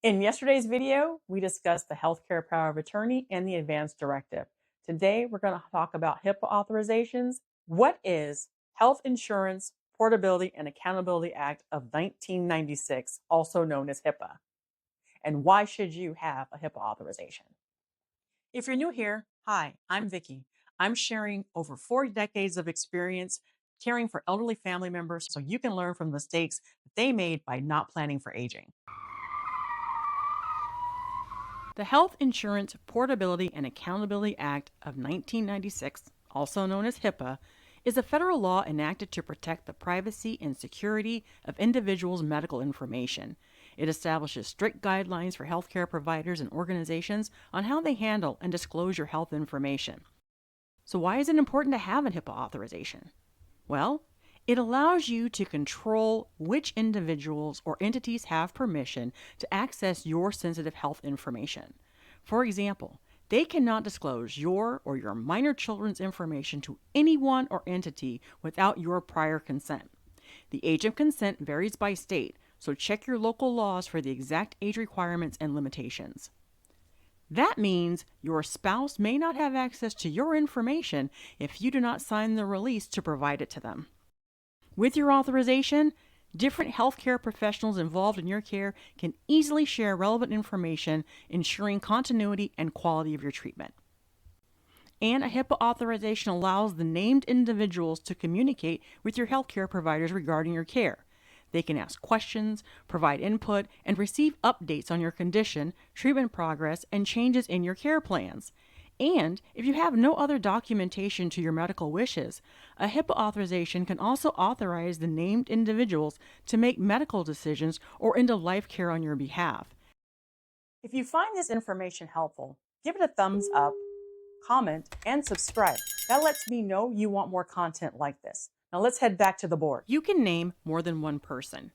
In yesterday's video, we discussed the healthcare power of attorney and the advance directive. Today, we're going to talk about HIPAA authorizations. What is Health Insurance Portability and Accountability Act of 1996, also known as HIPAA? And why should you have a HIPAA authorization? If you're new here, hi, I'm Vicki. I'm sharing over 4 decades of experience caring for elderly family members so you can learn from the mistakes that they made by not planning for aging. The Health Insurance Portability and Accountability Act of 1996, also known as HIPAA, is a federal law enacted to protect the privacy and security of individuals' medical information. It establishes strict guidelines for healthcare providers and organizations on how they handle and disclose your health information. So why is it important to have a HIPAA authorization? Well, it allows you to control which individuals or entities have permission to access your sensitive health information. For example, they cannot disclose your or your minor children's information to anyone or entity without your prior consent. The age of consent varies by state, so check your local laws for the exact age requirements and limitations. That means your spouse may not have access to your information if you do not sign the release to provide it to them. With your authorization, different healthcare professionals involved in your care can easily share relevant information, ensuring continuity and quality of your treatment. And a HIPAA authorization allows the named individuals to communicate with your healthcare providers regarding your care. They can ask questions, provide input, and receive updates on your condition, treatment progress, and changes in your care plans. And if you have no other documentation to your medical wishes, a HIPAA authorization can also authorize the named individuals to make medical decisions or end-of-life care on your behalf. If you find this information helpful, give it a thumbs up, comment, and subscribe. That lets me know you want more content like this. Now let's head back to the board. You can name more than one person.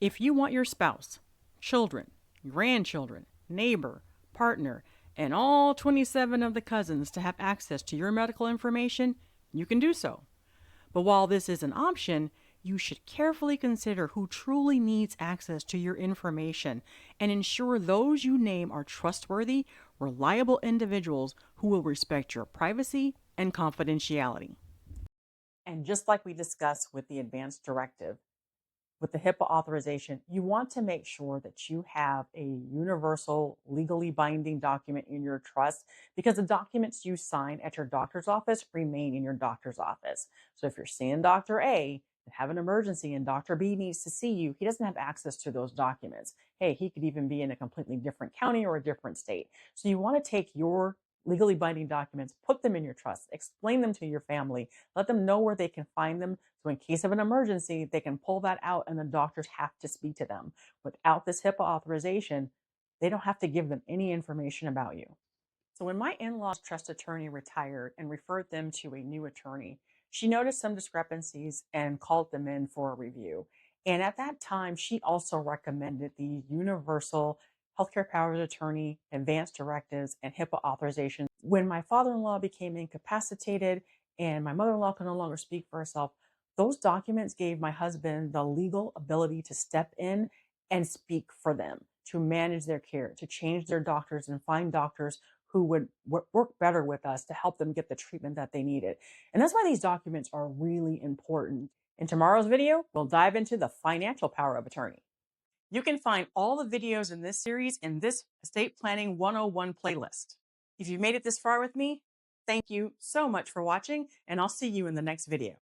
If you want your spouse, children, grandchildren, neighbor, partner, and all 27 of the cousins to have access to your medical information, you can do so. But while this is an option, you should carefully consider who truly needs access to your information and ensure those you name are trustworthy, reliable individuals who will respect your privacy and confidentiality. And just like we discussed with the advance directive, with the HIPAA authorization, you want to make sure that you have a universal, legally binding document in your trust because the documents you sign at your doctor's office remain in your doctor's office. So if you're seeing Dr. A and have an emergency and Dr. B needs to see you, he doesn't have access to those documents. Hey, he could even be in a completely different county or a different state. So you want to take your legally binding documents, put them in your trust, explain them to your family, let them know where they can find them. So in case of an emergency, they can pull that out and the doctors have to speak to them. Without this HIPAA authorization, they don't have to give them any information about you. So when my in-laws trust attorney retired and referred them to a new attorney, she noticed some discrepancies and called them in for a review. And at that time, she also recommended the universal healthcare powers of attorney, advance directives, and HIPAA authorization. When my father-in-law became incapacitated and my mother-in-law could no longer speak for herself, those documents gave my husband the legal ability to step in and speak for them, to manage their care, to change their doctors and find doctors who would work better with us to help them get the treatment that they needed. And that's why these documents are really important. In tomorrow's video, we'll dive into the financial power of attorney. You can find all the videos in this series in this Estate Planning 101 playlist. If you've made it this far with me, thank you so much for watching, and I'll see you in the next video.